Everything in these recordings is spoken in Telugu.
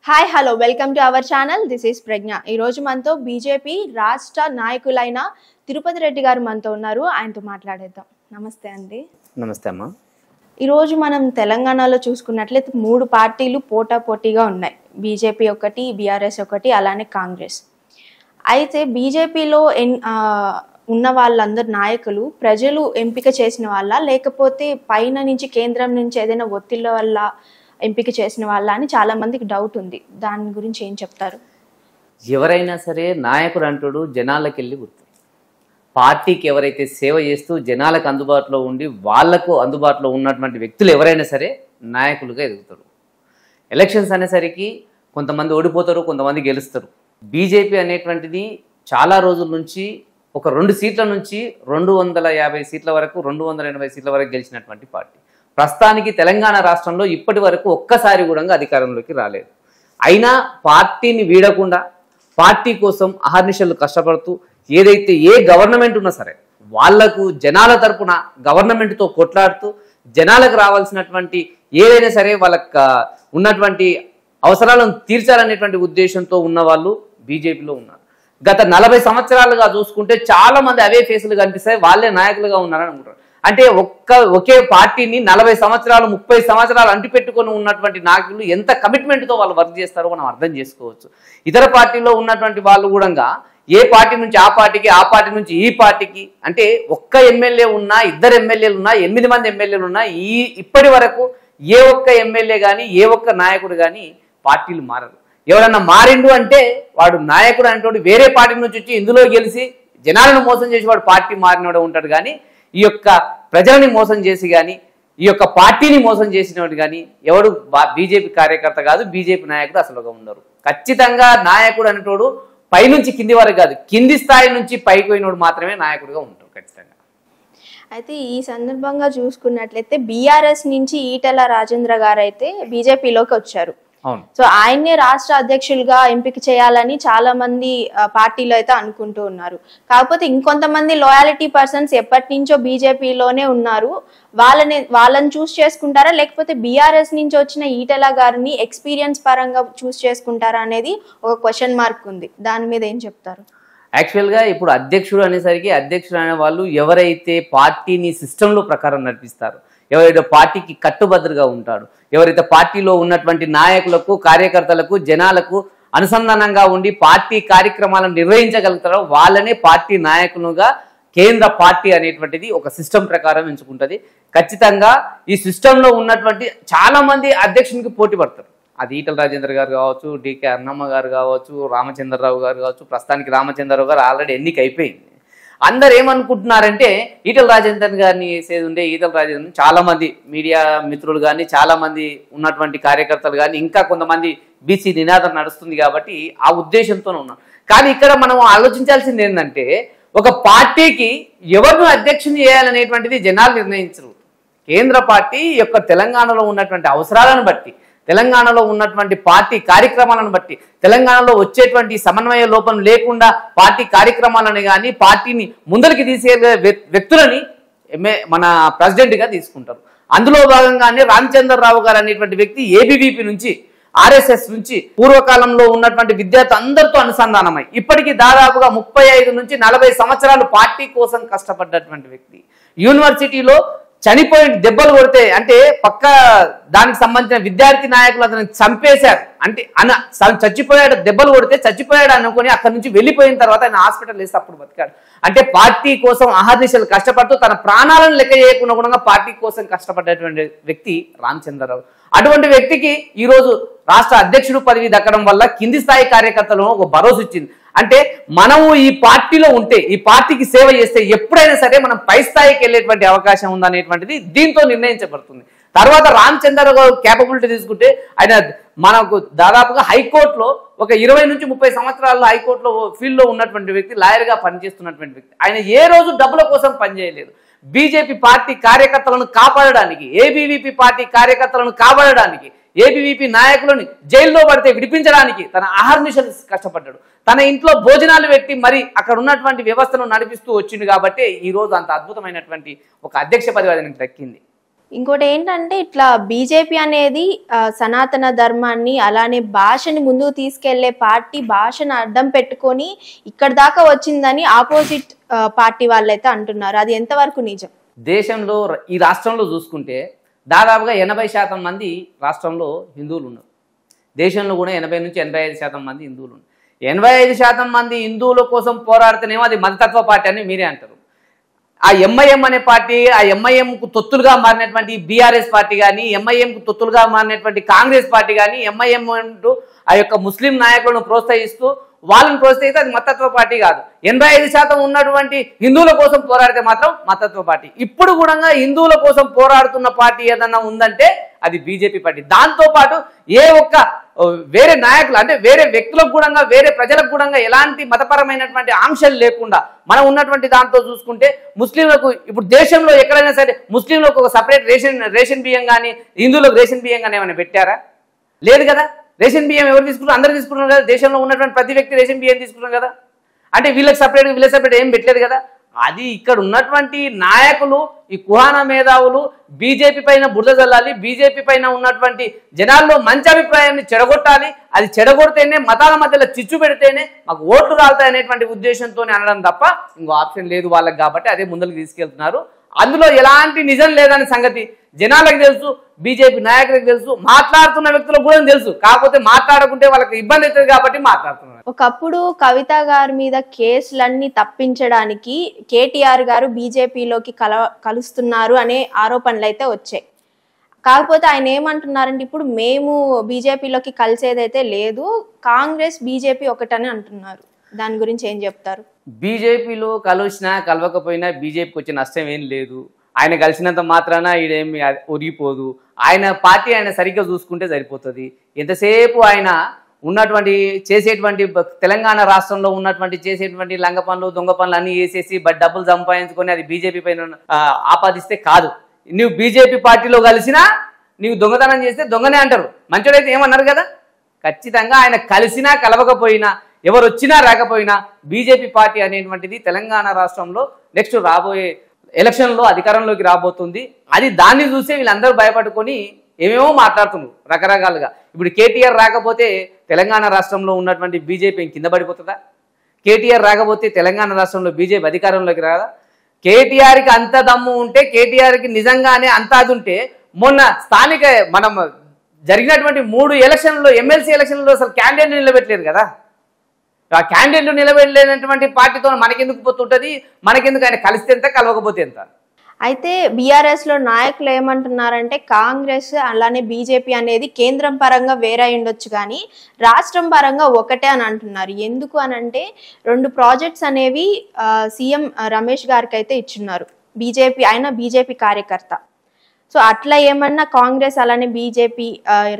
Hi hello welcome to our channel. This is Pragya. ఈరోజు మనతో బీజేపీ రాష్ట్ర నాయకులైన తిరుపతి రెడ్డి గారు మనతో ఉన్నారు. ఆయనతో మాట్లాడేద్దాం. నమస్తే అండి. నమస్తే అమ్మా. ఈరోజు మనం తెలంగాణలో చూసుకున్నట్లయితే 3 పార్టీలు పోటాపోటీగా ఉన్నాయి. బీజేపీ ఒకటి, బీఆర్ఎస్ ఒకటి, అలానే కాంగ్రెస్. అయితే బీజేపీలో ఉన్న వాళ్ళందరు నాయకులు ప్రజలు ఎంపిక చేసిన వాళ్ళ, లేకపోతే పైన నుంచి కేంద్రం నుంచి ఏదైనా ఒత్తిళ్ళ వల్ల ఎంపిక చేసిన వాళ్ళ అని చాలా మందికి డౌట్ ఉంది. దాని గురించి ఏం చెప్తారు? ఎవరైనా సరే నాయకుడు అంటాడు జనాలకు వెళ్ళి గుర్తు. పార్టీకి ఎవరైతే సేవ చేస్తూ జనాలకు అందుబాటులో ఉండి వాళ్లకు అందుబాటులో ఉన్నటువంటి వ్యక్తులు ఎవరైనా సరే నాయకులుగా ఎదుగుతారు. ఎలక్షన్స్ అనేసరికి కొంతమంది ఓడిపోతారు, కొంతమంది గెలుస్తారు. బీజేపీ అనేటువంటిది చాలా రోజుల నుంచి ఒక 2 సీట్ల నుంచి 250 సీట్ల వరకు 280 సీట్ల వరకు గెలిచినటువంటి పార్టీ. ప్రస్తుతానికి తెలంగాణ రాష్ట్రంలో ఇప్పటి వరకు ఒక్కసారి కూడా అధికారంలోకి రాలేదు. అయినా పార్టీని వీడకుండా పార్టీ కోసం అహర్నిశలు కష్టపడుతూ ఏదైతే ఏ గవర్నమెంట్ ఉన్నా సరే వాళ్లకు జనాల తరపున గవర్నమెంట్తో కొట్లాడుతూ జనాలకు రావాల్సినటువంటి ఏదైనా సరే వాళ్ళకు ఉన్నటువంటి అవసరాలను తీర్చాలనేటువంటి ఉద్దేశంతో ఉన్న వాళ్ళు బీజేపీలో ఉన్నారు. గత 40 సంవత్సరాలుగా చూసుకుంటే చాలా మంది అవే ఫేసులు కనిపిస్తాయి, వాళ్ళే నాయకులుగా ఉన్నారని అనుకుంటారు. అంటే ఒకే పార్టీని 40 సంవత్సరాలు 30 సంవత్సరాలు అంటిపెట్టుకొని ఉన్నటువంటి నాయకులు ఎంత కమిట్మెంట్తో వాళ్ళు వర్క్ చేస్తారో మనం అర్థం చేసుకోవచ్చు. ఇతర పార్టీలో ఉన్నటువంటి వాళ్ళు కూడా ఏ పార్టీ నుంచి ఆ పార్టీకి, ఆ పార్టీ నుంచి ఈ పార్టీకి, అంటే ఒక్క ఎమ్మెల్యే ఉన్నా, 2 ఎమ్మెల్యేలు ఉన్నా, 8 మంది ఎమ్మెల్యేలు ఉన్నా, ఇప్పటి వరకు ఏ ఒక్క ఎమ్మెల్యే కానీ ఏ ఒక్క నాయకుడు కానీ పార్టీలు మారరు. ఎవరన్నా మారిండు అంటే వాడు నాయకుడు అంటే వేరే పార్టీ నుంచి వచ్చి ఇందులో గెలిచి జనాలను మోసం చేసి వాడు పార్టీ మారినోడు ఉంటాడు. కానీ ఈ యొక్క ప్రజలని మోసం చేసి కానీ ఈ యొక్క పార్టీని మోసం చేసినోడు కానీ ఎవడు బీజేపీ కార్యకర్త కాదు, బీజేపీ నాయకుడు అసలుగా ఉండరు. ఖచ్చితంగా నాయకుడు అనేటోడు పైనుంచి కింది వరకు కాదు, కింది స్థాయి నుంచి పైకి పోయినోడు మాత్రమే నాయకుడిగా ఉంటారు ఖచ్చితంగా. అయితే ఈ సందర్భంగా చూసుకున్నట్లయితే బీఆర్ఎస్ నుంచి ఈటెల రాజేంద్ర గారు అయితే బీజేపీలోకి వచ్చారు. సో ఆయన్నే రాష్ట్ర అధ్యక్షులుగా ఎంపిక చేయాలని చాలా మంది పార్టీలో అయితే అనుకుంటూ ఉన్నారు. కాకపోతే ఇంకొంతమంది లాయాలిటీ పర్సన్స్ ఎప్పటి నుంచో బీజేపీలోనే ఉన్నారు. వాళ్ళని చూస్ చేసుకుంటారా, లేకపోతే బీఆర్ఎస్ నుంచి వచ్చిన ఈటెల గారిని ఎక్స్పీరియన్స్ పరంగా చూస్ చేసుకుంటారా అనేది ఒక క్వశ్చన్ మార్క్ ఉంది. దాని మీద ఏం చెప్తారు? యాక్చువల్గా ఇప్పుడు అధ్యక్షుడు అనేసరికి అధ్యక్షుడు అనే వాళ్ళు ఎవరైతే పార్టీని సిస్టంలో ప్రకారం నడిపిస్తారు, ఎవరైతే పార్టీకి కట్టుబద్దుగా ఉంటాడు, ఎవరైతే పార్టీలో ఉన్నటువంటి నాయకులకు, కార్యకర్తలకు, జనాలకు అనుసంధానంగా ఉండి పార్టీ కార్యక్రమాలను నిర్వహించగలుగుతారో వాళ్ళనే పార్టీ నాయకులుగా కేంద్ర పార్టీ అనేటువంటిది ఒక సిస్టమ్ ప్రకారం ఎంచుకుంటుంది. ఖచ్చితంగా ఈ సిస్టంలో ఉన్నటువంటి చాలా మంది అధ్యక్షునికి పోటీ పడతారు. అది ఈటెల రాజేందర్ గారు కావచ్చు, డికే అన్నమ్మ గారు కావచ్చు, రామచంద్రరావు గారు కావచ్చు. ప్రస్తుతానికి రామచంద్రరావు గారు ఆల్రెడీ ఎన్నిక అయిపోయింది. అందరు ఏమనుకుంటున్నారంటే ఈటెల రాజేందర్ గారిని వేసేది ఉండే ఈటెల రాజేందర్ చాలా మంది మీడియా మిత్రులు కానీ, చాలా మంది ఉన్నటువంటి కార్యకర్తలు కానీ, ఇంకా కొంతమంది బీసీ నినాదం నడుస్తుంది కాబట్టి ఆ ఉద్దేశంతోనే ఉన్నారు. కానీ ఇక్కడ మనం ఆలోచించాల్సింది ఏంటంటే ఒక పార్టీకి ఎవరిని అధ్యక్షుని చేయాలనేటువంటిది జనాలు నిర్ణయించరు. కేంద్ర పార్టీ యొక్క తెలంగాణలో ఉన్నటువంటి అవసరాలను బట్టి, తెలంగాణలో ఉన్నటువంటి పార్టీ కార్యక్రమాలను బట్టి, తెలంగాణలో వచ్చేటువంటి సమన్వయ లోపం లేకుండా పార్టీ కార్యక్రమాలను కానీ పార్టీని ముందరికి తీసుకెళ్లే వ్యక్తులని మన ప్రెసిడెంట్గా తీసుకుంటారు. అందులో భాగంగానే రామచంద్రరావు గారు అనేటువంటి వ్యక్తి ఏబీవీపీ నుంచి, ఆర్ఎస్ఎస్ నుంచి పూర్వకాలంలో ఉన్నటువంటి విద్యార్థి అందరితో అనుసంధానమై ఇప్పటికీ దాదాపుగా 35 నుంచి 40 సంవత్సరాలు పార్టీ కోసం కష్టపడ్డటువంటి వ్యక్తి. యూనివర్సిటీలో చనిపోయి దెబ్బలు కొడితే అంటే పక్క దానికి సంబంధించిన విద్యార్థి నాయకులు అతను చంపేశారు, అంటే చచ్చిపోయాడు, దెబ్బలు కొడితే చచ్చిపోయాడు అనుకుని అక్కడి నుంచి వెళ్ళిపోయిన తర్వాత ఆయన హాస్పిటల్ వేస్తే అప్పుడు బతికాడు. అంటే పార్టీ కోసం అహర్నిశలు కష్టపడుతూ తన ప్రాణాలను లెక్క చేయకుండా కూడా పార్టీ కోసం కష్టపడ్డటువంటి వ్యక్తి రామచంద్రరావు. అటువంటి వ్యక్తికి ఈరోజు రాష్ట్ర అధ్యక్షుడు పదవి దక్కడం వల్ల కింది స్థాయి కార్యకర్తలను ఒక భరోసా ఇచ్చింది. అంటే మనము ఈ పార్టీలో ఉంటే, ఈ పార్టీకి సేవ చేస్తే ఎప్పుడైనా సరే మనం పై స్థాయికి వెళ్ళేటువంటి అవకాశం ఉందనేటువంటిది దీంతో నిర్ణయించబడుతుంది. తర్వాత రామచంద్రరావు గారు క్యాపబిలిటీ తీసుకుంటే ఆయన మనకు దాదాపుగా హైకోర్టులో ఒక 20 నుంచి 30 సంవత్సరాల్లో హైకోర్టులో ఫీల్డ్లో ఉన్నటువంటి వ్యక్తి, లాయర్గా పనిచేస్తున్నటువంటి వ్యక్తి. ఆయన ఏ రోజు డబ్బుల కోసం పనిచేయలేదు. బీజేపీ పార్టీ కార్యకర్తలను కాపాడడానికి, ఏబీవీపీ పార్టీ కార్యకర్తలను కాపాడడానికి, ఏబీవీపీ నాయకులను జైల్లో పడితే విడిపించడానికి తన అహర్నిశలు కష్టపడ్డాడు. తన ఇంట్లో భోజనాలు పెట్టి మరి అక్కడ ఉన్నటువంటి వ్యవస్థను నడిపిస్తూ వచ్చింది కాబట్టి ఈ రోజు అంత అద్భుతమైనటువంటి ఒక అధ్యక్ష పదవి దక్కింది. ఇంకోటి ఏంటంటే ఇట్లా బీజేపీ అనేది సనాతన ధర్మాన్ని అలానే భాషని ముందుకు తీసుకెళ్లే పార్టీ, భాషను అడ్డం పెట్టుకొని ఇక్కడ దాకా వచ్చిందని ఆపోజిట్ పార్టీ వాళ్ళైతే అంటున్నారు. అది ఎంతవరకు నిజం? దేశంలో ఈ రాష్ట్రంలో చూసుకుంటే దాదాపుగా 80% మంది రాష్ట్రంలో హిందువులు ఉన్నారు. దేశంలో కూడా 80 నుంచి 85% మంది హిందువులు ఉన్నారు. 85% మంది హిందువుల కోసం పోరాడుతూనేమో అది మతతత్వ పార్టీ అని మీరే అంటారు. ఆ ఎంఐఎం అనే పార్టీ, ఆ ఎంఐఎంకు తొత్తులుగా మారినటువంటి బీఆర్ఎస్ పార్టీ కానీ, ఎంఐఎంకు తొత్తులుగా మారినటువంటి కాంగ్రెస్ పార్టీ కానీ, ఎంఐఎం అంటూ ఆ యొక్క ముస్లిం నాయకులను ప్రోత్సహిస్తూ వాళ్ళని ప్రోత్సహిస్తే అది మతత్వ పార్టీ కాదు. 85% ఉన్నటువంటి హిందువుల కోసం పోరాడితే మాత్రం మతత్వ పార్టీ. ఇప్పుడు కూడా హిందువుల కోసం పోరాడుతున్న పార్టీ ఏదన్నా ఉందంటే అది బీజేపీ పార్టీ. దాంతోపాటు ఏ ఒక్క వేరే నాయకులు అంటే వేరే వ్యక్తులకు కూడా, వేరే ప్రజలకు కూడా ఎలాంటి మతపరమైనటువంటి ఆంక్షలు లేకుండా మనం ఉన్నటువంటి దాంతో చూసుకుంటే ముస్లింలకు ఇప్పుడు దేశంలో ఎక్కడైనా సరే ముస్లింలకు ఒక సపరేట్ రేషన్ బియ్యం కానీ, హిందువులకు రేషన్ బియ్యం కానీ ఏమైనా పెట్టారా? లేదు కదా. రేషన్ బియ్యం ఎవరు తీసుకుంటారు? అందరూ తీసుకుంటున్నారు కదా. దేశంలో ఉన్నటువంటి ప్రతి వ్యక్తి రేషన్ బియ్యం తీసుకుంటున్నారు కదా. అంటే వీళ్ళకి సపరేట్ ఏం పెట్టలేదు కదా. అది ఇక్కడ ఉన్నటువంటి నాయకులు, ఈ కుహానా మేధావులు బీజేపీ పైన బురద జల్లాలి, బీజేపీ పైన ఉన్నటువంటి జనాల్లో మంచి అభిప్రాయాన్ని చెడగొట్టాలి. అది చెడగొడితేనే, మతాల మధ్యలో చిచ్చు పెడితేనే మాకు ఓట్లు రాలుతాయి అనేటువంటి ఉద్దేశంతో అనడం తప్ప ఇంకో ఆప్షన్ లేదు వాళ్ళకి. కాబట్టి అదే ముందుకు తీసుకెళ్తున్నారు. అందులో ఎలాంటి నిజం లేదనే సంగతి జనాలకు తెలుసు, బీజేపీ నాయకులకు తెలుసు, మాట్లాడుతున్న వ్యక్తులకు కూడా తెలుసు. కాకపోతే మాట్లాడకుంటే వాళ్ళకి ఇబ్బంది అవుతుంది కాబట్టి మాట్లాడుతున్నారు. ఒకప్పుడు కవిత గారి మీద కేసులన్నీ తప్పించడానికి కేటీఆర్ గారు బీజేపీలోకి కలుస్తున్నారు అనే ఆరోపణలు అయితే వచ్చాయి. కాకపోతే ఆయన ఏమంటున్నారంటే ఇప్పుడు మేము బీజేపీలోకి కలిసేదైతే లేదు, కాంగ్రెస్ బీజేపీ ఒకటని అంటున్నారు. దాని గురించి ఏం చెప్తారు? బీజేపీలో కలిసినా కలవకపోయినా బీజేపీకి వచ్చే నష్టం ఏం లేదు. ఆయన కలిసినంత మాత్రాన ఈడేమి ఒరిగిపోదు. ఆయన పార్టీ ఆయన సరిగ్గా చూసుకుంటే సరిపోతుంది. ఎంతసేపు ఆయన ఉన్నటువంటి చేసేటువంటి తెలంగాణ రాష్ట్రంలో ఉన్నటువంటి చేసేటువంటి లంగ పనులు, దొంగ పనులు అన్నీ వేసేసి డబ్బులు సంపాదించుకొని అది బీజేపీ పైన ఆపాదిస్తే కాదు. నువ్వు బీజేపీ పార్టీలో కలిసినా నీవు దొంగతనం చేస్తే దొంగనే అంటారు. మంచోడైతే ఏమన్నారు కదా. ఖచ్చితంగా ఆయన కలిసినా కలవకపోయినా, ఎవరు వచ్చినా రాకపోయినా బీజేపీ పార్టీ అనేటువంటిది తెలంగాణ రాష్ట్రంలో నెక్స్ట్ రాబోయే ఎలక్షన్లో అధికారంలోకి రాబోతుంది. అది దాన్ని చూసే వీళ్ళందరూ భయపడుకొని ఏమేమో మాట్లాడుతున్నారు రకరకాలుగా. ఇప్పుడు కేటీఆర్ రాకపోతే తెలంగాణ రాష్ట్రంలో ఉన్నటువంటి బీజేపీ కింద పడిపోతుందా? కేటీఆర్ రాకపోతే తెలంగాణ రాష్ట్రంలో బీజేపీ అధికారంలోకి రాదా? కేటీఆర్కి అంత దమ్ము ఉంటే, కేటీఆర్కి నిజంగానే అంత అది ఉంటే మొన్న స్థానిక మనం జరిగినటువంటి 3 ఎలక్షన్లో, ఎమ్మెల్సీ ఎలక్షన్లో అసలు క్యాండిడేట్ నిలబెట్టలేదు కదా. ఆ క్యాండిడేట్లు నిలబెట్టలేనటువంటి పార్టీతో మనకెందుకు పోతుంటుంది? మనకెందుకు? ఆయన కలిస్తే ఎంత, కలవకపోతే ఎంత? అయితే బీఆర్ఎస్ లో నాయకులు ఏమంటున్నారంటే కాంగ్రెస్ అలానే బీజేపీ అనేది కేంద్రం పరంగా వేరే ఉండొచ్చు కానీ రాష్ట్రం పరంగా ఒకటే అని అంటున్నారు. ఎందుకు అని అంటే 2 ప్రాజెక్ట్స్ అనేవి సీఎం రమేష్ గారికి అయితే ఇచ్చున్నారు. ఆయన బీజేపీ కార్యకర్త. సో అట్లా ఏమన్నా కాంగ్రెస్ అలానే బీజేపీ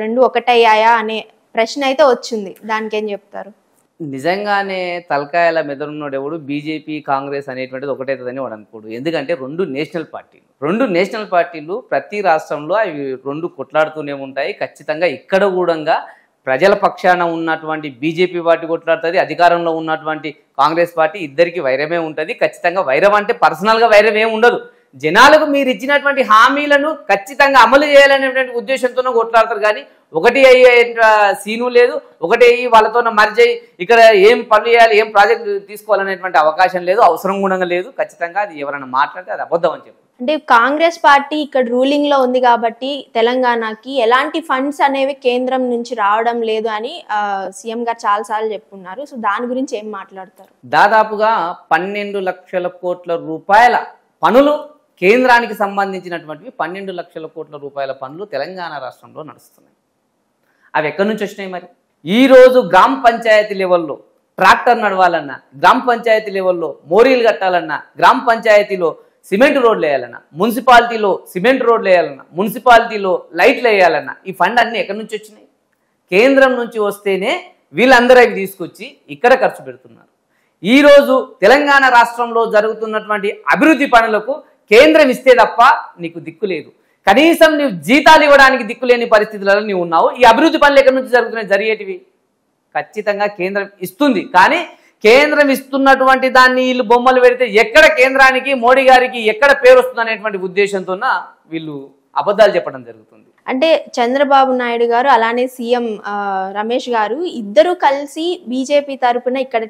2 ఒకటయ్యాయా అనే ప్రశ్న అయితే వచ్చింది. దానికి ఏం చెప్తారు? నిజంగానే తలకాయల మెదడున్నోడు ఎవడు బీజేపీ కాంగ్రెస్ అనేటువంటిది ఒకటైతుందని వాడు అనుకోడు. ఎందుకంటే 2 నేషనల్ పార్టీలు ప్రతి రాష్ట్రంలో అవి 2 కొట్లాడుతూనే ఉంటాయి. ఖచ్చితంగా ఇక్కడ కూడా ప్రజల పక్షాన ఉన్నటువంటి బీజేపీ పార్టీ కొట్లాడుతుంది, అధికారంలో ఉన్నటువంటి కాంగ్రెస్ పార్టీ, ఇద్దరికి వైరమే ఉంటుంది. ఖచ్చితంగా వైరం అంటే పర్సనల్గా వైరం ఏమి ఉండదు. జనాలకు మీరు ఇచ్చినటువంటి హామీలను ఖచ్చితంగా అమలు చేయాలనేటువంటి ఉద్దేశంతోనే కొట్లాడతారు. కానీ ఒకటి అయ్యే సీను లేదు, ఒకటి అయ్యి వాళ్ళతో మర్జ్ అయ్యి ఇక్కడ ఏం పనులు చేయాలి, ఏం ప్రాజెక్ట్ తీసుకోవాలనేటువంటి అవకాశం లేదు, అవసరం కూడా లేదు. ఖచ్చితంగా అది ఎవరైనా మాట్లాడితే అది అబద్ధం అని చెప్పి. అంటే కాంగ్రెస్ పార్టీ ఇక్కడ రూలింగ్ లో ఉంది కాబట్టి తెలంగాణకి ఎలాంటి ఫండ్స్ అనేవి కేంద్రం నుంచి రావడం లేదు అని సీఎం గారు చాలాసార్లు చెప్పున్నారు. సో దాని గురించి ఏం మాట్లాడతారు? దాదాపుగా 12 లక్షల కోట్ల రూపాయల పనులు కేంద్రానికి సంబంధించినటువంటివి 12 లక్షల కోట్ల రూపాయల పనులు తెలంగాణ రాష్ట్రంలో నడుస్తున్నాయి. అవి ఎక్కడి నుంచి వచ్చినాయి? మరి ఈరోజు గ్రామ పంచాయతీ లెవెల్లో ట్రాక్టర్ నడవాలన్నా, గ్రామ పంచాయతీ లెవెల్లో మోరీలు కట్టాలన్నా, గ్రామ పంచాయతీలో సిమెంట్ రోడ్లు వేయాలన్నా, మున్సిపాలిటీలో సిమెంట్ రోడ్లు వేయాలన్నా, మున్సిపాలిటీలో లైట్లు వేయాలన్నా ఈ ఫండ్ అన్నీ ఎక్కడి నుంచి వచ్చినాయి? కేంద్రం నుంచి వస్తేనే వీళ్ళందరూ అవి తీసుకొచ్చి ఇక్కడ ఖర్చు పెడుతున్నారు. ఈరోజు తెలంగాణ రాష్ట్రంలో జరుగుతున్నటువంటి అభివృద్ధి పనులకు కేంద్రం ఇస్తే తప్ప నీకు దిక్కు లేదు. కనీసం నువ్వు జీతాలు ఇవ్వడానికి దిక్కులేని పరిస్థితులలో నీవు ఉన్నావు. ఈ అభివృద్ధి పనులు ఎక్కడి నుంచి జరుగుతున్నాయి? జరిగేటివి ఖచ్చితంగా కేంద్రం ఇస్తుంది. కానీ కేంద్రం ఇస్తున్నటువంటి దాన్ని వీళ్ళు బొమ్మలు పెడితే ఎక్కడ కేంద్రానికి, మోడీ గారికి ఎక్కడ పేరు వస్తుంది అనేటువంటి ఉద్దేశంతో వీళ్ళు అబద్ధాలు చెప్పడం జరుగుతుంది. అంటే చంద్రబాబు నాయుడు గారు అలానే సీఎం రమేష్ గారు ఇద్దరు కలిసి బీజేపీ తరపున ఇక్కడ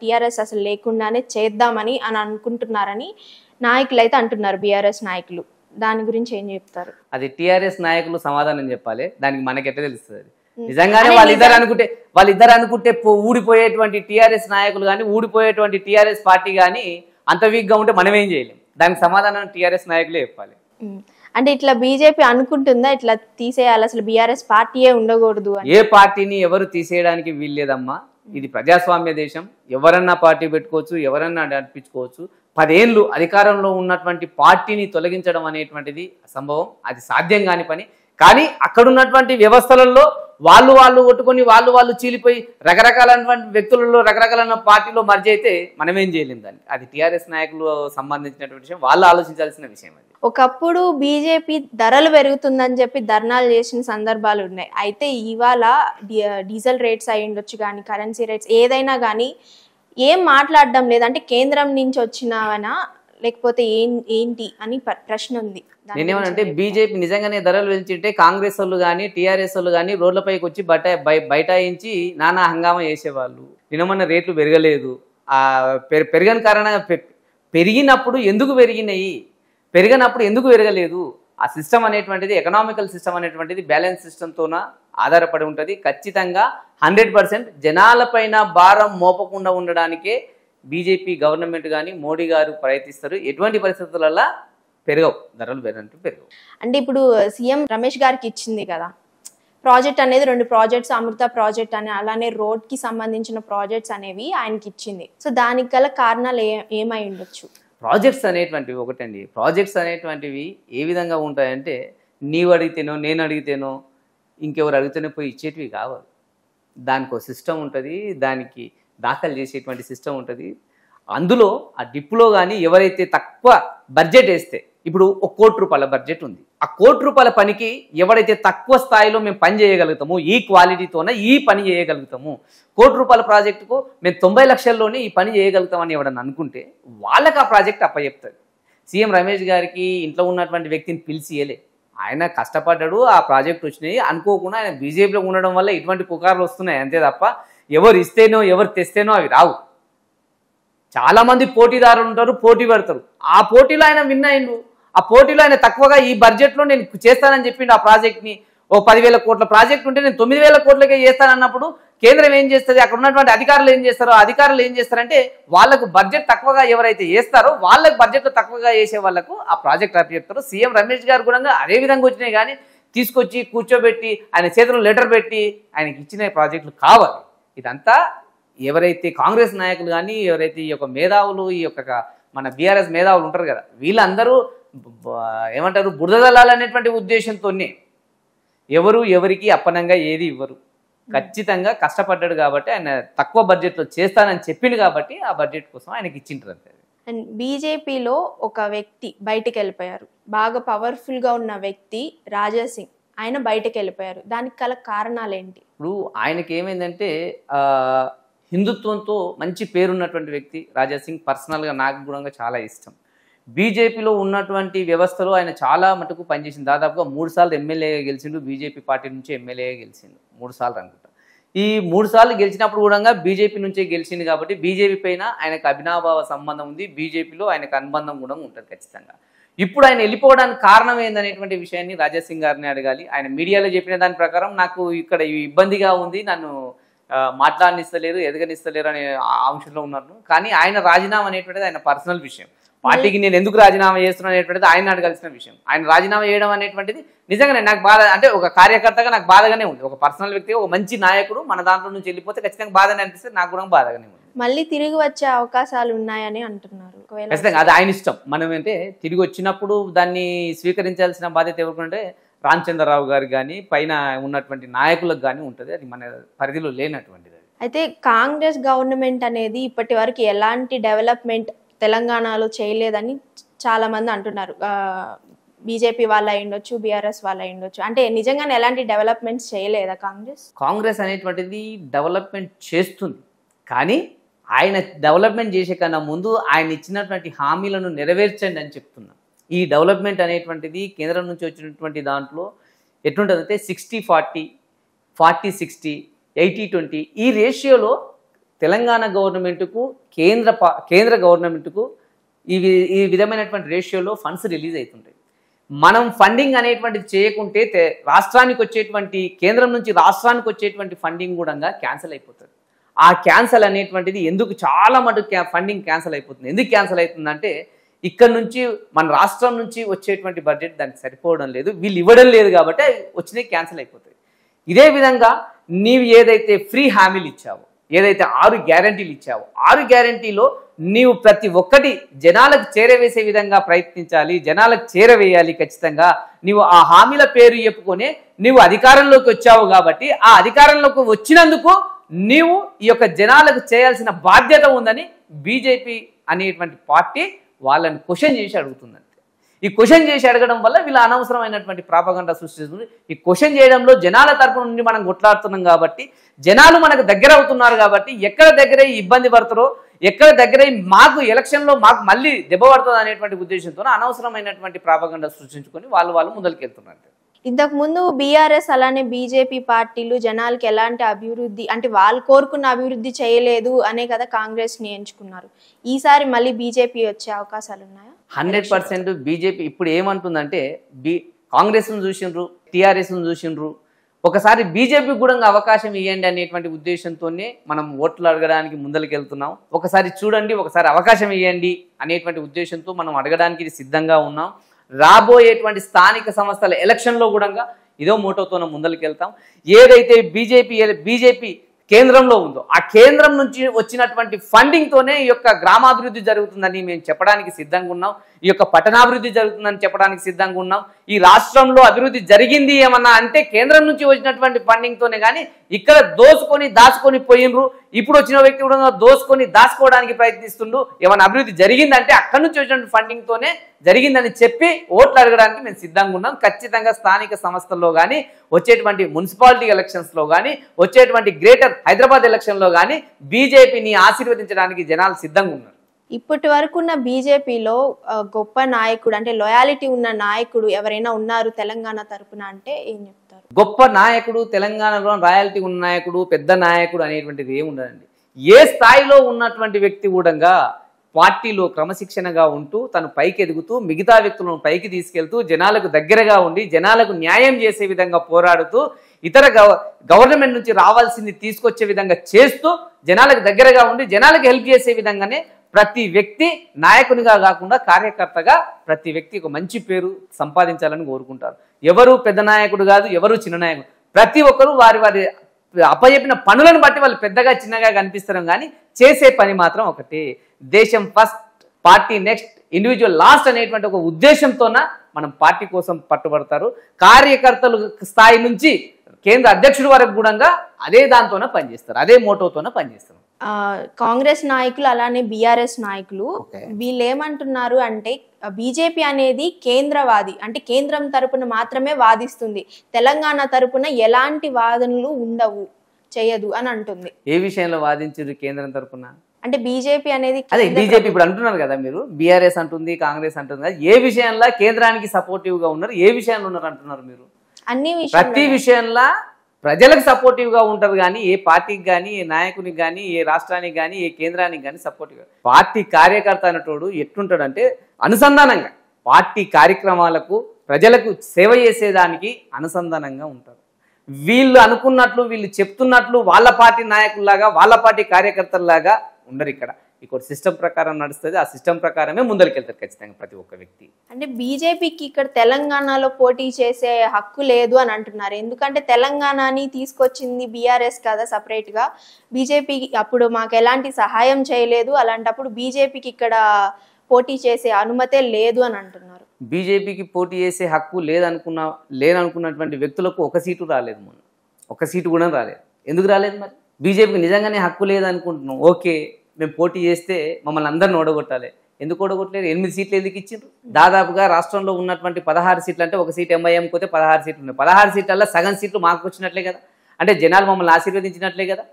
టీఆర్ఎస్ అసలు లేకుండానే చేద్దామని అనుకుంటున్నారని నాయకులు అయితే అంటున్నారు, బీఆర్ఎస్ నాయకులు. దాని గురించి ఏం చెప్తారు? అది టీఆర్ఎస్ నాయకులు సమాధానం చెప్పాలి, దానికి మనకెట్లా తెలుస్తుంది? నిజంగానే వాళ్ళిద్దరు అనుకుంటే ఊడిపోయేటువంటి టీఆర్ఎస్ నాయకులు కానీ ఊడిపోయేటువంటి టీఆర్ఎస్ పార్టీ కానీ అంత వీక్గా ఉంటే మనం ఏం చేయలేం. దానికి సమాధానం టీఆర్ఎస్ నాయకులే చెప్పాలి. అంటే ఇట్లా బీజేపీ అనుకుంటుందా ఇట్లా తీసేయాలి, అసలు బీఆర్ఎస్ పార్టీయే ఉండకూడదు? ఏ పార్టీని ఎవరు తీసేయడానికి వీల్లేదమ్మా. ఇది ప్రజాస్వామ్య దేశం. ఎవరన్నా పార్టీ పెట్టుకోవచ్చు, ఎవరన్నా నడిపించుకోవచ్చు. 10 ఏళ్ళు అధికారంలో ఉన్నటువంటి పార్టీని తొలగించడం అనేటువంటిది అసంభవం, అది సాధ్యం కాని పని. కానీ అక్కడ ఉన్నటువంటి వ్యవస్థలలో వాళ్ళు కొట్టుకొని వాళ్ళు చీలిపోయి రకరకాలైనటువంటి వ్యక్తులలో రకరకాలైన పార్టీలో మర్జ్ అయితే మనమేం చేయలేం దాన్ని. అది టీఆర్ఎస్ నాయకులు సంబంధించినటువంటి విషయం, వాళ్ళు ఆలోచించాల్సిన విషయం. అది ఒకప్పుడు బీజేపీ ధరలు పెరుగుతుందని చెప్పి ధర్నాలు చేసిన సందర్భాలు ఉన్నాయి. అయితే ఇవాళ డీజిల్ రేట్స్ అయి ఉండొచ్చు కానీ, కరెన్సీ రేట్స్ ఏదైనా కానీ ఏం మాట్లాడడం లేదు. అంటే కేంద్రం నుంచి వచ్చినవనా లేకపోతే ఏంటి అని ప్రశ్న ఉంది. నేనేమనంటే బీజేపీ నిజంగానే ధరలు పెంచింటే కాంగ్రెస్ వాళ్ళు కానీ టీఆర్ఎస్ వాళ్ళు కానీ రోడ్లపైకి వచ్చి బైఠాయించి నానా హంగామా చేసేవాళ్ళు. నిన్నమన్న రేట్లు పెరగలేదు. పెరగని కారణంగా పెరిగినప్పుడు ఎందుకు పెరిగినాయి, పెరిగినప్పుడు ఎందుకు పెరగలేదు? ఆ సిస్టమ్ అనేటువంటిది ఎకనామికల్ సిస్టమ్ అనేటువంటిది బ్యాలెన్స్ సిస్టమ్తోన ఆధారపడి ఉంటుంది. ఖచ్చితంగా 100% జనాలపైన భారం మోపకుండా ఉండడానికే బీజేపీ గవర్నమెంట్ కానీ మోడీ గారు ప్రయత్నిస్తారు. ఎటువంటి పరిస్థితులలో పెరగవు, ధరలు పెరగవు. అంటే ఇప్పుడు సీఎం రమేష్ గారికి ఇచ్చింది కదా ప్రాజెక్ట్ అనేది, 2 ప్రాజెక్ట్స్, అమృత ప్రాజెక్ట్ అని, అలానే రోడ్ కి సంబంధించిన ప్రాజెక్ట్స్ అనేవి ఆయనకి ఇచ్చింది. సో దానికి గల కారణాలు ఏమై ఉండొచ్చు? ప్రాజెక్ట్స్ అనేటువంటివి ఒకటండి. ప్రాజెక్ట్స్ అనేటువంటివి ఏ విధంగా ఉంటాయంటే నీవు అడిగితేనో నేను అడిగితేనో ఇంకెవరు అడిగితేనే పోయి ఇచ్చేటివి కావాలి. దానికి ఒక సిస్టమ్ ఉంటుంది, దానికి దాఖలు చేసేటువంటి సిస్టమ్ ఉంటుంది. అందులో ఆ డిప్లో కానీ ఎవరైతే తక్కువ బడ్జెట్ వేస్తే, ఇప్పుడు ₹1 కోటి బడ్జెట్ ఉంది, ఆ ₹1 కోటి పనికి ఎవరైతే తక్కువ స్థాయిలో మేము పని చేయగలుగుతాము, ఈ క్వాలిటీతోనే ఈ పని చేయగలుగుతాము, ₹1 కోటి ప్రాజెక్టుకు మేము 90 లక్షల్లోనే ఈ పని చేయగలుగుతామని ఎవడన్నా అనుకుంటే వాళ్ళకి ఆ ప్రాజెక్ట్ అప్పచెప్తుంది. సీఎం రమేష్ గారికి ఇంట్లో ఉన్నటువంటి వ్యక్తిని పిలిచియలే, ఆయన కష్టపడ్డాడు, ఆ ప్రాజెక్ట్ వచ్చినాయి. అనుకోకుండా ఆయన బీజేపీలో ఉండడం వల్ల ఇటువంటి పుకార్లు వస్తున్నాయి అంతే తప్ప ఎవరు ఇస్తేనో ఎవరు తెస్తేనో అవి రావు. చాలామంది పోటీదారులు ఉంటారు, పోటీ పెడతారు. ఆ పోటీలో ఆయన విన్ అయిండు. ఆ పోటీలో ఆయన తక్కువగా ఈ బడ్జెట్లో నేను చేస్తానని చెప్పిండు. ఆ ప్రాజెక్ట్ని ఓ 10,000 కోట్ల ప్రాజెక్ట్ ఉంటే నేను 9,000 కోట్లకే చేస్తానన్నప్పుడు కేంద్రం ఏం చేస్తుంది, అక్కడ ఉన్నటువంటి అధికారులు ఏం చేస్తారో, అధికారులు ఏం చేస్తారంటే వాళ్ళకు బడ్జెట్ తక్కువగా ఎవరైతే చేస్తారో వాళ్ళకు బడ్జెట్ తక్కువగా చేసే వాళ్ళకు ఆ ప్రాజెక్ట్ అప్పచెప్తారు. సీఎం రమేష్ గారు కూడా అదే విధంగా వచ్చినాయి. కానీ తీసుకొచ్చి కూర్చోబెట్టి ఆయన చేతిలో లెటర్ పెట్టి ఆయనకి ఇచ్చిన ప్రాజెక్టులు కావాలి. ఇదంతా ఎవరైతే కాంగ్రెస్ నాయకులు కానీ ఎవరైతే ఈ యొక్క మేధావులు, ఈ యొక్క మన బీఆర్ఎస్ మేధావులు ఉంటారు కదా, వీళ్ళందరూ ఏమంటారు బురదలాలనేటువంటి ఉద్దేశంతోనే ఎవరు ఎవరికి అప్పనంగా ఏది ఇవ్వరు. ఖచ్చితంగా కష్టపడ్డాడు కాబట్టి ఆయన తక్కువ బడ్జెట్లో చేస్తానని చెప్పిండు కాబట్టి ఆ బడ్జెట్ కోసం ఆయనకి ఇచ్చింటారు అంతే. అండ్ బీజేపీలో ఒక వ్యక్తి బయటకు వెళ్ళిపోయారు, బాగా పవర్ఫుల్గా ఉన్న వ్యక్తి రాజా సింగ్, ఆయన బయటకు వెళ్ళిపోయారు. దానికి గల కారణాలు ఏంటి? ఇప్పుడు ఆయనకి ఏమైందంటే హిందుత్వంతో మంచి పేరున్నటువంటి వ్యక్తి రాజా సింగ్. పర్సనల్గా నాకు కూడా చాలా ఇష్టం. బీజేపీలో ఉన్నటువంటి వ్యవస్థలో ఆయన చాలా మటుకు పనిచేసింది. దాదాపుగా 3 సార్లు ఎమ్మెల్యేగా గెలిచిండు. బీజేపీ పార్టీ నుంచి ఎమ్మెల్యేగా గెలిచిండు 3 సార్లు అనుకుంటా. ఈ 3 సార్లు గెలిచినప్పుడు కూడా బీజేపీ నుంచే గెలిచింది కాబట్టి బీజేపీ పైన ఆయనకు అభినాభావ సంబంధం ఉంది. బీజేపీలో ఆయనకు అనుబంధం కూడా ఉంటుంది ఖచ్చితంగా. ఇప్పుడు ఆయన వెళ్ళిపోవడానికి కారణం ఏందనేటువంటి విషయాన్ని రాజా సింగ్ గారిని అడగాలి. ఆయన మీడియాలో చెప్పిన దాని ప్రకారం నాకు ఇక్కడ ఇబ్బందిగా ఉంది, నన్ను మాట్లాడనిస్తలేరు, ఎదగనిస్తలేరు అనే అంశంలో ఉన్నారు. కానీ ఆయన రాజీనామా అనేటువంటిది ఆయన పర్సనల్ విషయం. పార్టీకి నేను ఎందుకు రాజీనామా చేస్తున్నాను అనేటువంటిది ఆయన అడగాల్సిన విషయం. ఆయన రాజీనామా చేయడం అనేటువంటిది నిజంగానే నాకు బాధ, అంటే ఒక కార్యకర్తగా నాకు బాధగానే ఉంది. ఒక పర్సనల్ వ్యక్తి, ఒక మంచి నాయకుడు మన దాంట్లో నుంచి వెళ్ళిపోతే ఖచ్చితంగా బాధనే అనిపిస్తే నాకు కూడా బాధగానే ఉంది. మళ్ళీ తిరిగి వచ్చే అవకాశాలు ఉన్నాయని అంటున్నారు. ఖచ్చితంగా అది ఆయన ఇష్టం. మనం అంటే తిరిగి వచ్చినప్పుడు దాన్ని స్వీకరించాల్సిన బాధ్యత ఎవరికంటే రామచంద్రరావు గారికి కానీ పైన ఉన్నటువంటి నాయకులకు కానీ ఉంటుంది. అది మన పరిధిలో లేనటువంటిది. అయితే కాంగ్రెస్ గవర్నమెంట్ అనేది ఇప్పటి వరకు ఎలాంటి డెవలప్మెంట్ తెలంగాణలో చేయలేదని చాలా మంది అంటున్నారు. బీజేపీ వాళ్ళ అయ్యుండొచ్చు, బీఆర్ఎస్ వాళ్ళ అయ్యుండొచ్చు. అంటే నిజంగానే ఎలాంటి డెవలప్మెంట్స్ చేయలేదా కాంగ్రెస్? కాంగ్రెస్ అనేటువంటిది డెవలప్మెంట్ చేస్తుంది. కానీ ఆయన డెవలప్మెంట్ చేసే కన్నా ముందు ఆయన ఇచ్చినటువంటి హామీలను నెరవేర్చండి అని చెప్తున్నా. ఈ డెవలప్మెంట్ అనేటువంటిది కేంద్రం నుంచి వచ్చినటువంటి దాంట్లో ఎట్లుంటుందంటే 60-40, 40-60, 80-20 ఈ రేషియోలో తెలంగాణ గవర్నమెంట్కు కేంద్ర గవర్నమెంట్కు ఈ విధమైనటువంటి రేషియోలో ఫండ్స్ రిలీజ్ అవుతుంటాయి. మనం ఫండింగ్ అనేటువంటిది చేయకుంటే రాష్ట్రానికి వచ్చేటువంటి కేంద్రం నుంచి రాష్ట్రానికి వచ్చేటువంటి ఫండింగ్ కూడా క్యాన్సిల్ అయిపోతుంది. ఆ క్యాన్సిల్ అనేటువంటిది ఎందుకు చాలా మటుకు ఫండింగ్ క్యాన్సిల్ అయిపోతుంది. ఎందుకు క్యాన్సిల్ అవుతుందంటే ఇక్కడ నుంచి మన రాష్ట్రం నుంచి వచ్చేటువంటి బడ్జెట్ దానికి సరిపోవడం లేదు, వీళ్ళు ఇవ్వడం లేదు కాబట్టి వచ్చినవి క్యాన్సిల్ అయిపోతాయి. ఇదే విధంగా నీవు ఏదైతే ఫ్రీ హామీలు ఇచ్చావో, ఏదైతే 6 గ్యారంటీలు ఇచ్చావో, 6 గ్యారంటీలో నీవు ప్రతి ఒక్కటి జనాలకు చేరవేసే విధంగా ప్రయత్నించాలి, జనాలకు చేరవేయాలి. ఖచ్చితంగా నీవు ఆ హామీల పేరు చెప్పుకొని నీవు అధికారంలోకి వచ్చావు కాబట్టి ఆ అధికారంలోకి వచ్చినందుకు నీవు ఈ యొక్క జనాలకు చేయాల్సిన బాధ్యత ఉందని బీజేపీ అనేటువంటి పార్టీ వాళ్ళని క్వశ్చన్ చేసి అడుగుతుందంటే, ఈ క్వశ్చన్ చేసి అడగడం వల్ల వీళ్ళ అనవసరమైనటువంటి ప్రాపగండా సృష్టిస్తుంది. ఈ క్వశ్చన్ చేయడంలో జనాల తరపు నుండి మనం కొట్లాడుతున్నాం కాబట్టి, జనాలు మనకు దగ్గర అవుతున్నారు కాబట్టి, ఎక్కడ దగ్గర ఇబ్బంది పడతారో, ఎక్కడ దగ్గర మాకు ఎలక్షన్లో మాకు మళ్ళీ దెబ్బ పడుతుంది అనేటువంటి ఉద్దేశంతో అనవసరమైనటువంటి ప్రాపగండా సృష్టించుకొని వాళ్ళు ముందరికెళ్తున్నారు. ఇంతకు ముందు బీఆర్ఎస్ అలానే బీజేపీ పార్టీలు జనాలకి ఎలాంటి అభివృద్ధి అంటే వాళ్ళు కోరుకున్న అభివృద్ధి చేయలేదు అనే కదా కాంగ్రెస్ ని ఎంచుకున్నారు. ఈసారి మళ్ళీ బీజేపీ వచ్చే అవకాశాలు ఉన్నాయా? 100% బీజేపీ ఇప్పుడు ఏమంటుందంటే కాంగ్రెస్ ను చూసిండ్రు, టీఆర్ఎస్ ను చూసిండ్రు, ఒకసారి బీజేపీకి కూడా అవకాశం ఇవ్వండి అనేటువంటి ఉద్దేశంతోనే మనం ఓట్లు అడగడానికి ముందరికెళ్తున్నాం. ఒకసారి చూడండి, ఒకసారి అవకాశం ఇవ్వండి అనేటువంటి ఉద్దేశంతో మనం అడగడానికి సిద్ధంగా ఉన్నాం. రాబోయేటువంటి స్థానిక సంస్థల ఎలక్షన్లో కూడా ఇదో మోటోతో ముందరికెళ్తాం. ఏదైతే బీజేపీ కేంద్రంలో ఉందో ఆ కేంద్రం నుంచి వచ్చినటువంటి ఫండింగ్తోనే ఈ యొక్క గ్రామాభివృద్ధి జరుగుతుందని మేము చెప్పడానికి సిద్ధంగా ఉన్నాం. ఈ యొక్క పట్టణాభివృద్ధి జరుగుతుందని చెప్పడానికి సిద్ధంగా ఉన్నాం. ఈ రాష్ట్రంలో అభివృద్ధి జరిగింది ఏమన్నా అంటే కేంద్రం నుంచి వచ్చినటువంటి ఫండింగ్తోనే కానీ ఇక్కడ దాచుకొని పోయినరు. ఇప్పుడు వచ్చిన వ్యక్తి కూడా దోసుకొని దాచుకోవడానికి ప్రయత్నిస్తుండు. ఏమైనా అభివృద్ధి జరిగిందంటే అక్కడి నుంచి వచ్చినటువంటి ఫండింగ్తోనే జరిగిందని చెప్పి ఓట్లు అడగడానికి మేము సిద్ధంగా ఉన్నాం. ఖచ్చితంగా స్థానిక సంస్థల్లో కానీ, వచ్చేటువంటి మున్సిపాలిటీ ఎలక్షన్స్లో కానీ, వచ్చేటువంటి గ్రేటర్ హైదరాబాద్ ఎలక్షన్లో కానీ బీజేపీని ఆశీర్వదించడానికి జనాలు సిద్ధంగా ఉన్నారు. ఇప్పటి వరకు ఉన్న బీజేపీలో గొప్ప నాయకుడు అంటే లాయాలిటీ ఉన్న నాయకుడు ఎవరైనా ఉన్నారు తెలంగాణ తరపున అంటే ఏం చెప్తారు? గొప్ప నాయకుడు తెలంగాణలో రాయల్టీ ఉన్న నాయకుడు, పెద్ద నాయకుడు అనేటువంటిది ఏమి ఉండదండి. ఏ స్థాయిలో ఉన్నటువంటి వ్యక్తి కూడా పార్టీలో క్రమశిక్షణగా ఉంటూ తను పైకి ఎదుగుతూ మిగతా వ్యక్తులను పైకి తీసుకెళ్తూ జనాలకు దగ్గరగా ఉండి జనాలకు న్యాయం చేసే విధంగా పోరాడుతూ ఇతర గవర్నమెంట్ నుంచి రావాల్సింది తీసుకొచ్చే విధంగా చేస్తూ జనాలకు దగ్గరగా ఉండి జనాలకు హెల్ప్ చేసే విధంగానే ప్రతి వ్యక్తి నాయకునిగా కాకుండా కార్యకర్తగా ప్రతి వ్యక్తి ఒక మంచి పేరు సంపాదించాలని కోరుకుంటారు. ఎవరు పెద్ద నాయకుడు కాదు, ఎవరు చిన్న నాయకుడు, ప్రతి ఒక్కరు వారి అప్పచెప్పిన పనులను బట్టి వాళ్ళు పెద్దగా చిన్నగా కనిపిస్తారు కానీ చేసే పని మాత్రం ఒకటే. దేశం first, party next, individual last అనేటువంటి ఒక ఉద్దేశంతోన మనం పార్టీ కోసం పట్టుబడతారు. కార్యకర్తలు స్థాయి నుంచి కేంద్ర అధ్యక్షుడి వరకు కూడా అదే దాంతోనే పనిచేస్తారు, అదే మోటోతోనే పనిచేస్తారు. కాంగ్రెస్ నాయకులు అలానే బీఆర్ఎస్ నాయకులు వీళ్ళు ఏమంటున్నారు అంటే బీజేపీ అనేది కేంద్రవాది, అంటే కేంద్రం తరపున మాత్రమే వాదిస్తుంది, తెలంగాణ తరపున ఎలాంటి వాదనలు ఉండవు, చేయదు అని అంటుంది. ఏ విషయంలో వాదించారు కేంద్రం తరపున? అంటే బీజేపీ అనేది అదే బీజేపీ ఇప్పుడు అంటున్నారు కదా, మీరు బీఆర్ఎస్ అంటుంది, కాంగ్రెస్ అంటుంది కదా, ఏ విషయంలో కేంద్రానికి సపోర్టివ్ గా ఉన్నారు, ఏ విషయంలో ఉన్నారు అంటున్నారు మీరు? అన్ని ప్రతి విషయంలో ప్రజలకు సపోర్టివ్ గా ఉంటారు కానీ ఏ పార్టీకి కానీ, ఏ నాయకునికి కానీ, ఏ రాష్ట్రానికి కానీ, ఏ కేంద్రానికి కానీ సపోర్టివ్. పార్టీ కార్యకర్త అనేటోడు ఎట్లుంటాడంటే అనుసంధానంగా పార్టీ కార్యక్రమాలకు ప్రజలకు సేవ చేసేదానికి అనుసంధానంగా ఉంటారు. వీళ్ళు అనుకున్నట్లు, వీళ్ళు చెప్తున్నట్లు వాళ్ళ పార్టీ నాయకుల్లాగా, వాళ్ళ పార్టీ కార్యకర్తల్లాగా ఉండరు. ఇక్కడ సిస్టమ్ ప్రకారం నడుస్తుంది, ఆ సిస్టమ్ ప్రకారమే ముందరికెళ్తారు ఖచ్చితంగా ప్రతి ఒక్క వ్యక్తి. అంటే బీజేపీకి ఇక్కడ తెలంగాణలో పోటీ చేసే హక్కు లేదు అని అంటున్నారు. ఎందుకంటే తెలంగాణని తీసుకొచ్చింది బీఆర్ఎస్ కదా సపరేట్ గా, బీజేపీ అప్పుడు మాకు ఎలాంటి సహాయం చేయలేదు, అలాంటప్పుడు బీజేపీకి ఇక్కడ పోటీ చేసే అనుమతే లేదు అని అంటున్నారు. బీజేపీకి పోటీ చేసే హక్కు లేదనుకున్నటువంటి వ్యక్తులకు ఒక సీటు రాలేదు, మొన్న ఒక సీటు కూడా రాలేదు. ఎందుకు రాలేదు? మరి బీజేపీకి నిజంగానే హక్కు లేదనుకుంటున్నాం, ఓకే మేము పోటీ చేస్తే మమ్మల్ని అందరిని ఓడగొట్టాలి, ఎందుకు ఓడగొట్టలేదు? 8 సీట్లు ఎందుకు ఇచ్చిండ్రు? దాదాపుగా రాష్ట్రంలో ఉన్నటువంటి 16 సీట్లు అంటే ఒక సీట్ ఎంఐఎం పోతే 16 సీట్లు ఉన్నాయి. 16 సీట్లలో సగం సీట్లు మాకు వచ్చినట్లే కదా, అంటే జనాలు మమ్మల్ని ఆశీర్వదించినట్లే కదా.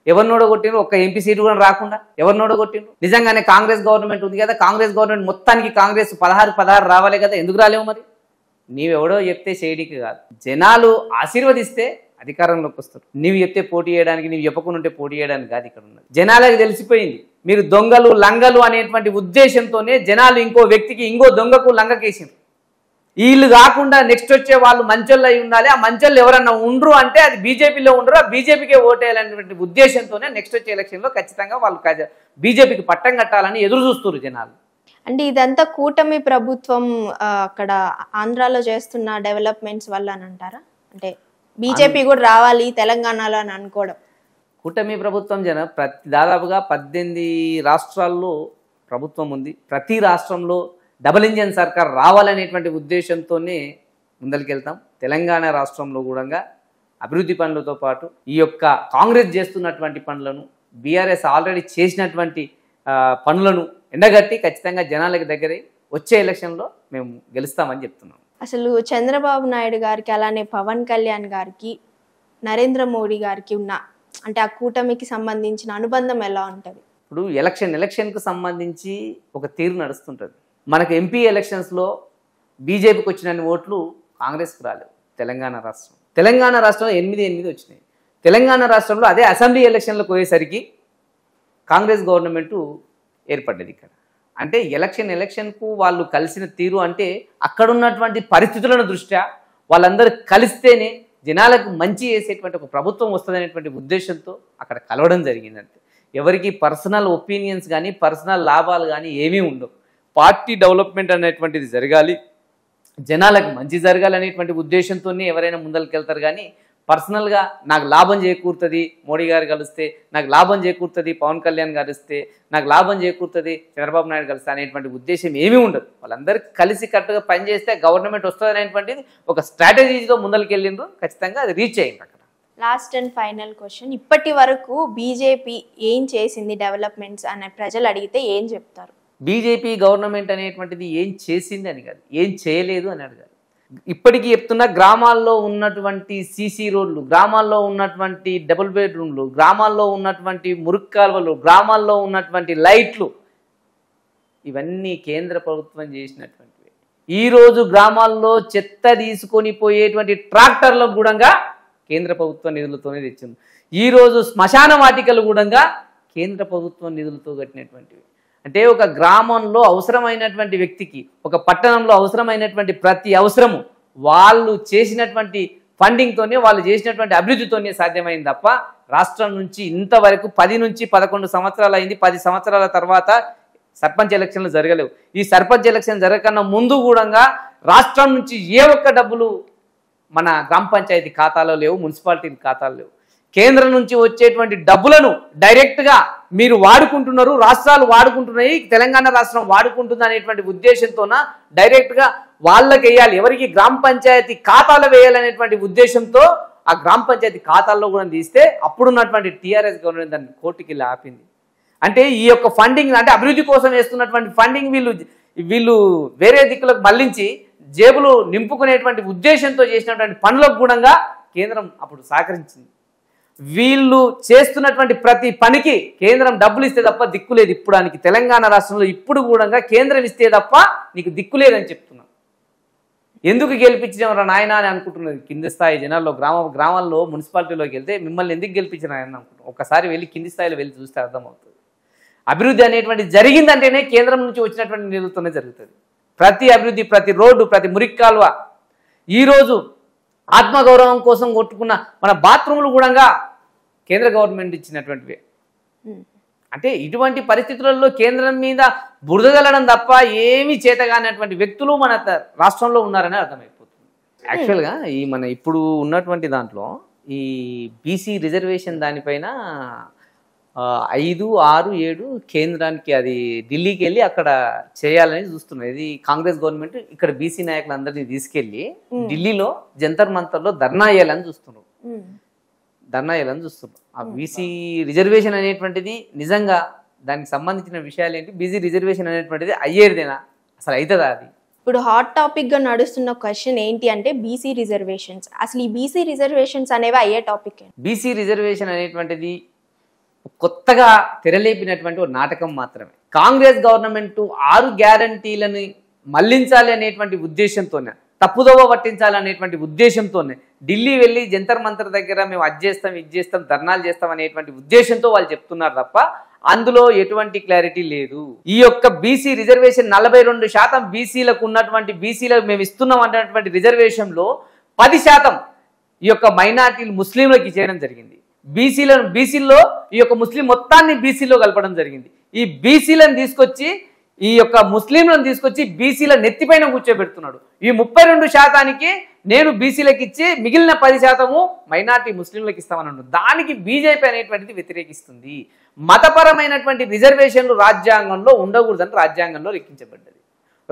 ఎవరిని ఓడగొట్టిండ్రు? ఒక్క ఎంపీ సీటు కూడా రాకుండా ఎవరిని ఓడగొట్టిండ్రు? నిజంగానే కాంగ్రెస్ గవర్నమెంట్ ఉంది కదా, కాంగ్రెస్ గవర్నమెంట్ మొత్తానికి కాంగ్రెస్ 16 రావాలి కదా, ఎందుకు రాలేవు మరి? నీవెవడో చెప్తే చేయడానికి కాదు, జనాలు ఆశీర్వదిస్తే అధికారంలోకి వస్తారు. నీవు చెప్తే పోటీ చేయడానికి, నీవు చెప్పకుండా ఉంటే పోటీ చేయడానికి కాదు ఇక్కడ ఉన్నది. జనాలకు తెలిసిపోయింది మీరు దొంగలు లంగలు అనేటువంటి ఉద్దేశంతోనే జనాలు ఇంకో వ్యక్తికి, ఇంకో దొంగకు లంగకేసిండ్రు. వీళ్ళు కాకుండా నెక్స్ట్ వచ్చే వాళ్ళు మంచోళ్ళు అయి ఉండాలి, ఆ మంచోళ్ళు ఎవరన్నా ఉండరు అంటే అది బీజేపీలో ఉండరు, ఆ బీజేపీకే ఓటేయాలనేటువంటి ఉద్దేశంతోనే నెక్స్ట్ వచ్చే ఎలక్షన్లో ఖచ్చితంగా వాళ్ళు బీజేపీకి పట్టం కట్టాలని ఎదురు చూస్తున్నారు జనాలు. అంటే ఇదంతా కూటమి ప్రభుత్వం అక్కడ ఆంధ్రాలో చేస్తున్న డెవలప్మెంట్స్ వల్ల అని అంటారా? అంటే బీజేపీ కూడా రావాలి తెలంగాణలో అని అనుకోవడం. కూటమి ప్రభుత్వం దాదాపుగా 18 రాష్ట్రాల్లో ప్రభుత్వం ఉంది. ప్రతి రాష్ట్రంలో డబుల్ ఇంజన్ సర్కార్ రావాలనేటువంటి ఉద్దేశంతోనే ముందరికెళ్తాం. తెలంగాణ రాష్ట్రంలో కూడా అభివృద్ధి పనులతో పాటు ఈ యొక్క కాంగ్రెస్ చేస్తున్నటువంటి పనులను, బీఆర్ఎస్ ఆల్రెడీ చేసినటువంటి పనులను ఎండగట్టి ఖచ్చితంగా జనాలకు దగ్గరై వచ్చే ఎలక్షన్లో మేము గెలుస్తామని చెప్తున్నాం. అసలు చంద్రబాబు నాయుడు గారికి అలానే పవన్ కళ్యాణ్ గారికి నరేంద్ర మోడీ గారికి ఉన్న అంటే ఆ కూటమికి సంబంధించిన అనుబంధం ఎలా ఉంటుంది? ఇప్పుడు ఎలక్షన్కు సంబంధించి ఒక తీరు నడుస్తుంటుంది. మనకు ఎంపీ ఎలక్షన్స్లో బీజేపీకి వచ్చిన ఓట్లు కాంగ్రెస్కి రాలేవు. తెలంగాణ రాష్ట్రంలో 8 వచ్చినాయి. తెలంగాణ రాష్ట్రంలో అదే అసెంబ్లీ ఎలక్షన్లకు పోయేసరికి కాంగ్రెస్ గవర్నమెంటు ఏర్పడ్డది ఇక్కడ. అంటే ఎలక్షన్కు వాళ్ళు కలిసిన తీరు అంటే అక్కడ ఉన్నటువంటి పరిస్థితులను దృష్ట్యా వాళ్ళందరూ కలిస్తేనే జనాలకు మంచి చేసేటువంటి ఒక ప్రభుత్వం వస్తుందనేటువంటి ఉద్దేశంతో అక్కడ కలవడం జరిగిందంటే ఎవరికి పర్సనల్ ఒపీనియన్స్ కానీ పర్సనల్ లాభాలు కానీ ఏమీ ఉండవు. పార్టీ డెవలప్మెంట్ అనేటువంటిది జరగాలి, జనాలకు మంచి జరగాలి అనేటువంటి ఉద్దేశంతోనే ఎవరైనా ముందరికెళ్తారు. కానీ పర్సనల్గా నాకు లాభం చేకూరుతుంది మోడీ గారు కలిస్తే, నాకు లాభం చేకూరుతుంది పవన్ కళ్యాణ్ గారు ఇస్తే, నాకు లాభం చేకూరుతుంది చంద్రబాబు నాయుడు కలిస్తే అనేటువంటి ఉద్దేశం ఏమీ ఉండదు. వాళ్ళందరూ కలిసి కట్టుగా పనిచేస్తే గవర్నమెంట్ వస్తుంది అనేటువంటిది ఒక స్ట్రాటజీతో ముందరికెళ్ళిండ్రు. ఖచ్చితంగా అది రీచ్ అయ్యింది. అక్కడ లాస్ట్ అండ్ ఫైనల్ క్వశ్చన్, ఇప్పటి వరకు బీజేపీ ఏం చేసింది డెవలప్మెంట్స్ అనే ప్రజలు అడిగితే ఏం చెప్తారు? బీజేపీ గవర్నమెంట్ అనేటువంటిది ఏం చేసింది అని కాదు, ఏం చేయలేదు అని అడగాలి. ఇప్పటికీ చెప్తున్న గ్రామాల్లో ఉన్నటువంటి సీసీ రోడ్లు, గ్రామాల్లో ఉన్నటువంటి డబుల్ బెడ్రూమ్లు, గ్రామాల్లో ఉన్నటువంటి మురుగు కాలువలు, గ్రామాల్లో ఉన్నటువంటి లైట్లు, ఇవన్నీ కేంద్ర ప్రభుత్వం చేసినటువంటివి. ఈరోజు గ్రామాల్లో చెత్త తీసుకొని పోయేటువంటి ట్రాక్టర్లకు కూడా కేంద్ర ప్రభుత్వ నిధులతోనే తెచ్చింది. ఈరోజు శ్మశాన వాటికలు కూడా కేంద్ర ప్రభుత్వం నిధులతో కట్టినటువంటివి. అంటే ఒక గ్రామంలో అవసరమైనటువంటి వ్యక్తికి, ఒక పట్టణంలో అవసరమైనటువంటి ప్రతి అవసరము వాళ్ళు చేసినటువంటి ఫండింగ్తోనే, వాళ్ళు చేసినటువంటి అభివృద్ధితోనే సాధ్యమైంది తప్ప రాష్ట్రం నుంచి ఇంతవరకు 10 నుంచి 11 సంవత్సరాలు అయింది. 10 సంవత్సరాల తర్వాత సర్పంచ్ ఎలక్షన్లు జరగలేవు. ఈ సర్పంచ్ ఎలక్షన్ జరగకన్నా ముందు కూడా రాష్ట్రం నుంచి ఏ ఒక్క డబ్బులు మన గ్రామ పంచాయతీ ఖాతాలో లేవు, మున్సిపాలిటీ ఖాతాలో లేవు. కేంద్రం నుంచి వచ్చేటువంటి డబ్బులను డైరెక్ట్గా మీరు వాడుకుంటున్నారు, రాష్ట్రాలు వాడుకుంటున్నాయి, తెలంగాణ రాష్ట్రం వాడుకుంటుంది అనేటువంటి ఉద్దేశంతోన డైరెక్ట్గా వాళ్ళకి వేయాలి, ఎవరికి గ్రామ పంచాయతీ ఖాతాలో వేయాలనేటువంటి ఉద్దేశంతో ఆ గ్రామ పంచాయతీ ఖాతాల్లో కూడా తీస్తే అప్పుడున్నటువంటి టీఆర్ఎస్ గవర్నమెంట్ దాన్ని కోర్టుకి ఆపింది. అంటే ఈ యొక్క ఫండింగ్ అంటే అభివృద్ధి కోసం వేస్తున్నటువంటి ఫండింగ్ వీళ్ళు వేరే దిక్కులకు మళ్లించి జేబులు నింపుకునేటువంటి ఉద్దేశంతో చేసినటువంటి పనులకు కూడా కేంద్రం అప్పుడు సహకరించింది. వీళ్ళు చేస్తున్నటువంటి ప్రతి పనికి కేంద్రం డబ్బులు ఇస్తే తప్ప దిక్కులేదు. ఇప్పుడానికి తెలంగాణ రాష్ట్రంలో ఇప్పుడు కూడా కేంద్రం ఇస్తే తప్ప నీకు దిక్కులేదని చెప్తున్నాం. ఎందుకు గెలిపించాం నాయన అని అనుకుంటున్నది కింది స్థాయి జనాల్లో. గ్రామాల్లో మున్సిపాలిటీలోకి వెళ్తే మిమ్మల్ని ఎందుకు గెలిపించిన ఆయన అనుకుంటున్నాం. ఒక్కసారి వెళ్ళి కింది స్థాయిలో వెళ్ళి చూస్తే అర్థమవుతుంది. అభివృద్ధి అనేటువంటి జరిగిందంటేనే కేంద్రం నుంచి వచ్చినటువంటి నిధులతోనే జరుగుతుంది. ప్రతి అభివృద్ధి, ప్రతి రోడ్డు, ప్రతి మురికి కాలువ, ఈరోజు ఆత్మగౌరవం కోసం కొట్టుకున్న మన బాత్రూములు కూడా కేంద్ర గవర్నమెంట్ ఇచ్చినటువంటివి. అంటే ఇటువంటి పరిస్థితులలో కేంద్రం మీద బురద జల్లడం తప్ప ఏమీ చేతగానటువంటి వ్యక్తులు మన రాష్ట్రంలో ఉన్నారని అర్థమైపోతుంది. యాక్చువల్గా మన ఇప్పుడు ఉన్నటువంటి దాంట్లో ఈ బీసీ రిజర్వేషన్ దానిపైన 5, 6, 7 కేంద్రానికి అది ఢిల్లీకి వెళ్ళి అక్కడ చేయాలని చూస్తున్నారు. ఇది కాంగ్రెస్ గవర్నమెంట్ ఇక్కడ బీసీ నాయకులందరినీ తీసుకెళ్లి ఢిల్లీలో జంతర్ మంతర్లో ధర్నా చేయాలని చూస్తున్నారు. ఆ బీసీ రిజర్వేషన్ అనేటువంటిది నిజంగా దానికి సంబంధించిన విషయాలు ఏంటి, బీసీ రిజర్వేషన్ అనేటువంటిది అయ్యేదేనా, అసలు అవుతుందా? అది ఇప్పుడు హాట్ టాపిక్ గా నడుస్తున్న క్వశ్చన్ ఏంటి అంటే బీసీ రిజర్వేషన్స్. అసలు ఈ బీసీ రిజర్వేషన్స్ అనేవి అయ్యే టాపిక్. బీసీ రిజర్వేషన్ అనేటువంటిది కొత్తగా తెరలేపినటువంటి ఒక నాటకం మాత్రమే. కాంగ్రెస్ గవర్నమెంట్ 6 గ్యారంటీలని మళ్లించాలి అనేటువంటి ఉద్దేశంతోనే, తప్పుదోవ పట్టించాలనేటువంటి ఉద్దేశంతోనే ఢిల్లీ వెళ్ళి జంతర్ మంతర్ దగ్గర మేము అది చేస్తాం ఇది చేస్తాం ధర్నాలు చేస్తాం అనేటువంటి ఉద్దేశంతో వాళ్ళు చెప్తున్నారు తప్ప అందులో ఎటువంటి క్లారిటీ లేదు. ఈ యొక్క బీసీ రిజర్వేషన్ 42% బీసీలకు ఉన్నటువంటి బీసీలకు మేము ఇస్తున్నాం అన్నటువంటి రిజర్వేషన్లో 10% ఈ యొక్క మైనార్టీలు ముస్లింలకు ఇచ్చేయడం జరిగింది. బీసీలో ఈ యొక్క ముస్లిం మొత్తాన్ని బీసీలో కలపడం జరిగింది. ఈ బీసీలను తీసుకొచ్చి ఈ యొక్క ముస్లింలను తీసుకొచ్చి బీసీల నెత్తిపైన కూర్చోబెడుతున్నాడు. ఈ 32% నేను బీసీలకు ఇచ్చి మిగిలిన 10% మైనార్టీ ముస్లింలకు ఇస్తామన్నాడు. దానికి బీజేపీ అనేటువంటిది వ్యతిరేకిస్తుంది. మతపరమైనటువంటి రిజర్వేషన్లు రాజ్యాంగంలో ఉండకూడదని రాజ్యాంగంలో లెక్కించబడ్డది.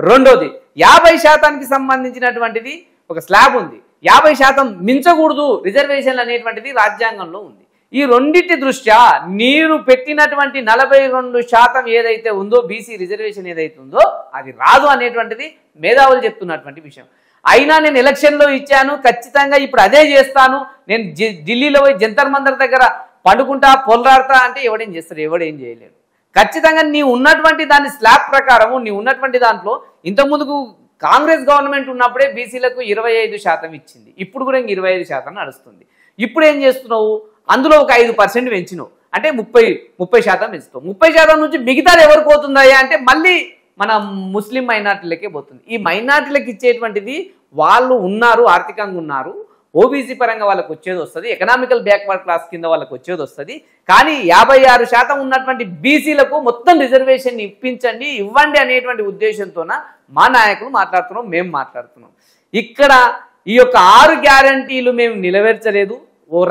రెండోది 50%కి సంబంధించినటువంటిది ఒక స్లాబ్ ఉంది. 50% మించకూడదు రిజర్వేషన్లు అనేటువంటిది రాజ్యాంగంలో ఉంది. ఈ రెండింటి దృష్ట్యా మీరు పెట్టినటువంటి 42% ఏదైతే ఉందో బీసీ రిజర్వేషన్ ఏదైతే ఉందో అది రాదు అనేటువంటిది మేధావులు చెప్తున్నటువంటి విషయం. అయినా నేను ఎలక్షన్లో ఇచ్చాను, ఖచ్చితంగా ఇప్పుడు అదే చేస్తాను, నేను ఢిల్లీలో పోయి జంతర్ మంతర్ దగ్గర పండుకుంటా పొల్లాడతా అంటే ఎవడేం చేస్తాడు? ఎవడేం చేయలేడు. ఖచ్చితంగా నీ ఉన్నటువంటి దాని స్లాబ్ ప్రకారము నీ ఉన్నటువంటి దాంట్లో ఇంతకుముందుకు కాంగ్రెస్ గవర్నమెంట్ ఉన్నప్పుడే బీసీలకు 25% ఇచ్చింది. ఇప్పుడు కూడా 25% నడుస్తుంది. ఇప్పుడు ఏం చేస్తున్నావు? అందులో ఒక 5% పెంచినావు అంటే 30% పెంచుతావు. 30% నుంచి మిగతాది ఎవరికి పోతుందా అంటే మళ్ళీ మన ముస్లిం మైనార్టీలకే పోతుంది. ఈ మైనార్టీలకు ఇచ్చేటువంటిది వాళ్ళు ఉన్నారు, ఆర్థికంగా ఉన్నారు, ఓబీసీ పరంగా వాళ్ళకి వచ్చేది వస్తుంది, ఎకనామికల్ బ్యాక్వర్డ్ క్లాస్ కింద వాళ్ళకి వచ్చేది వస్తుంది. కానీ 56% ఉన్నటువంటి బీసీలకు మొత్తం రిజర్వేషన్ ఇప్పించండి, ఇవ్వండి అనేటువంటి ఉద్దేశంతోన మా నాయకులు మాట్లాడుతున్నాం, మేము మాట్లాడుతున్నాం. ఇక్కడ ఈ యొక్క 6 గ్యారంటీలు మేము నెరవేర్చలేదు.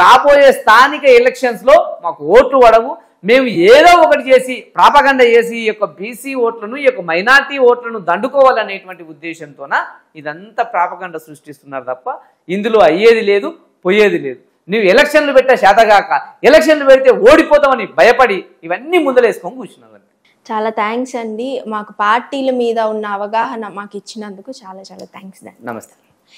రాబోయే స్థానిక ఎలక్షన్స్లో మాకు ఓట్లు పడవు, మేము ఏదో ఒకటి చేసి ప్రాపగండ చేసి ఈ యొక్క బీసీ ఓట్లను ఈ యొక్క మైనార్టీ ఓట్లను దండుకోవాలనేటువంటి ఉద్దేశంతోన ఇదంతా ప్రాపగండ సృష్టిస్తున్నారు తప్ప ఇందులో అయ్యేది లేదు, పోయేది లేదు. నువ్వు ఎలక్షన్లు పెట్టే శాతగాక ఎలక్షన్లు పెడితే ఓడిపోతామని భయపడి ఇవన్నీ ముందలేసుకొని కూర్చున్నావు. చాలా థ్యాంక్స్ అండి. మాకు పార్టీల మీద ఉన్న అవగాహన మాకు ఇచ్చినందుకు చాలా చాలా థ్యాంక్స్. నమస్తే.